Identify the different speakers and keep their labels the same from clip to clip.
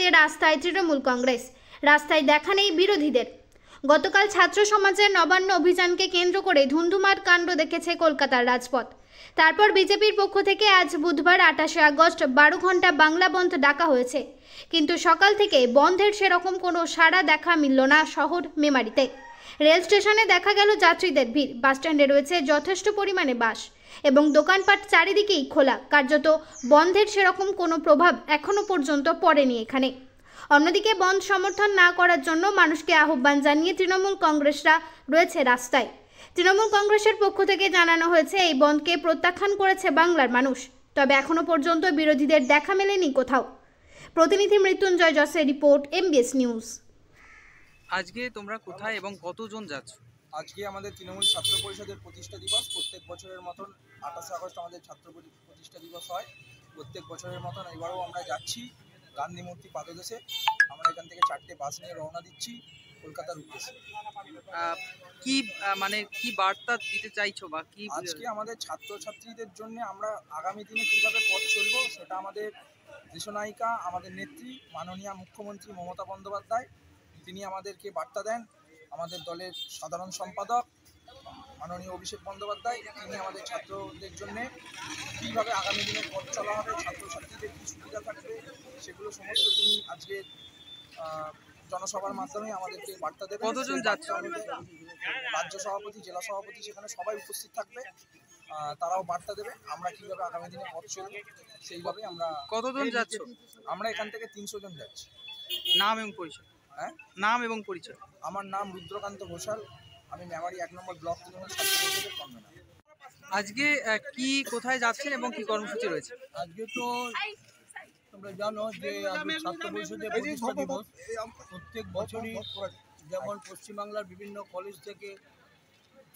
Speaker 1: ঠেকাতে রাস্তায় তৃণমূল কংগ্রেস, রাস্তায় দেখা নেই বিরোধীদের। গতকাল ছাত্র সমাজের নবান্ন অভিযানকে কেন্দ্র করে ধুন্ধুমার কাণ্ড দেখেছে কলকাতার রাজপথ। তারপর বিজেপির পক্ষ থেকে আজ বুধবার 28শে আগস্ট 12 ঘন্টা বাংলা বন্ধ ডাকা হয়েছে, কিন্তু সকাল থেকে বন্ধের সেরকম কোনো সাড়া দেখা মিলল না শহর মেমারিতে। রেল স্টেশনে দেখা গেল যাত্রীদের ভিড়, বাসস্ট্যান্ডে রয়েছে যথেষ্ট পরিমাণে বাস এবং দোকানপাট চারিদিকেই খোলা। কার্যত বন্ধের সেরকম কোনো প্রভাব এখনো পর্যন্ত পড়েনি এখানে। অন্যদিকে বন্ধ সমর্থন না করার জন্য মানুষকে আহ্বান জানিয়ে তৃণমূল কংগ্রেসরা রয়েছে রাস্তায়। তৃণমূল কংগ্রেসের পক্ষ থেকে জানানো হয়েছে এই বন্ধকে প্রত্যাখ্যান করেছে বাংলার মানুষ, তবে এখনো পর্যন্ত বিরোধীদের দেখা মেলেনি কোথাও। প্রতিনিধি মৃত্যুঞ্জয় জসের রিপোর্ট, MBS নিউজ।
Speaker 2: আজকে তোমরা কোথায় এবং কতজন যাচ্ছ?
Speaker 3: আজকে আমাদের তৃণমূল ছাত্র পরিষদের প্রতিষ্ঠা দিবস। প্রত্যেক বছরের মতন 28শে আগস্ট আমাদের ছাত্র প্রতিষ্ঠা দিবস হয়। প্রত্যেক বছরের মতন এবারেও আমরা যাচ্ছি গান্ধী মূর্তি পাদদেশে। আমরা এখান থেকে 4টে বাস নিয়ে রওনা দিচ্ছি কলকাতার উদ্দেশ্যে।
Speaker 2: কি বার্তা দিতে চাইছো বা কি?
Speaker 3: আজকে আমাদের ছাত্রছাত্রীদের জন্য আমরা আগামী দিনে কীভাবে পথ চলবো সেটা আমাদের দেশনায়িকা, আমাদের নেত্রী মাননীয় মুখ্যমন্ত্রী মমতা বন্দ্যোপাধ্যায় তিনি আমাদেরকে বার্তা দেন। আমাদের দলের সাধারণ সম্পাদক মাননীয় অভিষেক বন্দ্যোপাধ্যায় তিনি আমাদের ছাত্রদের জন্য কীভাবে আগামী দিনে পথ চলা হবে, ছাত্রছাত্রীদের কী সুবিধা থাকবে সেগুলো সমস্ত তিনি আজকে জনসভার মাধ্যমে আমাদেরকে বার্তা দেবেন।
Speaker 2: কতজন যাচ্ছে?
Speaker 3: রাজ্য সভাপতি, জেলা সভাপতি সেখানে সবাই উপস্থিত থাকবে, তারাও বার্তা দেবে আমরা কীভাবে আগামী দিনে পথ চলবে সেইভাবে আমরা।
Speaker 2: কতজন যাচ্ছ?
Speaker 3: আমরা এখান থেকে 300 জন যাচ্ছি।
Speaker 2: নাম এবং পরিচয়? নাম এবং পরিচয়?
Speaker 3: আমার নাম রুদ্রকান্ত ঘোষাল, আমি মেমারি 1 নম্বর ব্লক তৃণমূল ছাত্র পরিষদের কনভেনার।
Speaker 2: আজকে কি কোথায় যাচ্ছেন এবং কি কর্মসূচি রয়েছে?
Speaker 4: আজকে তো তোমরা জানো যে আজকে ছাত্র পরিষদের প্রতিষ্ঠা দিবস। প্রত্যেক বছরই যেমন পশ্চিমবাংলার বিভিন্ন কলেজ থেকে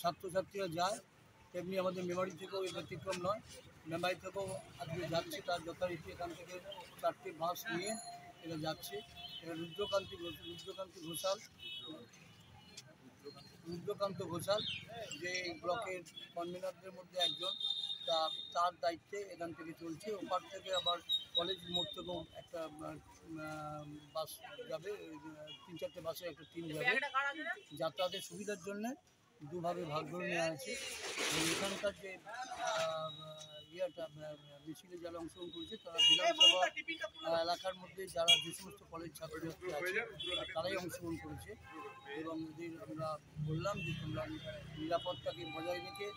Speaker 4: ছাত্রছাত্রীরা যায়, তেমনি আমাদের মেমারি থেকেও এই ব্যতিক্রম নয়। মেমারি থেকেও আজকে যাচ্ছে, তার যথারীতি এখান থেকে 4টে বাস নিয়ে এরা যাচ্ছে। এরা রুদ্রকান্ত ঘোষাল যে ব্লকের কনভেনারদের মধ্যে একজন, তার দায়িত্বে এখান থেকে চলছে। ওপার থেকে আবার কলেজ মোড় থেকেও একটা বাস যাবে, 3-4টে বাসে একটা টিম যাবে। যাতায়াতের সুবিধার জন্য দুভাবে ভাগ করে নেওয়া হয়েছে। এখানকার যে মিছিলে যারা অংশগ্রহণ করেছে তারা বিধানসভা এলাকার মধ্যে যারা যে সমস্ত কলেজ ছাত্রছাত্রী আছে তারাই অংশগ্রহণ করেছে। এবং এদের আমরা বললাম যে তোমরা নিরাপত্তাকে বজায় রেখে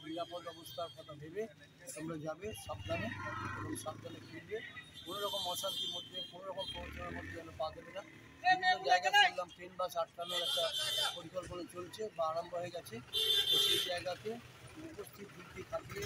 Speaker 4: নিরাপদ অবস্থার কথা ভেবে তোমরা যাবে সাবধানে এবং সাবধানে ফিরবে। কোনো রকম অশান্তির মধ্যে, কোনো রকম প্রবঞ্চনার মধ্যে যেন পা দেবে না। বিভিন্ন জায়গায় শুনলাম ট্রেন বাস আটকানোর একটা পরিকল্পনা চলছে বা আরম্ভ হয়ে গেছে, তো সেই জায়গাতে উপস্থিত থাকলে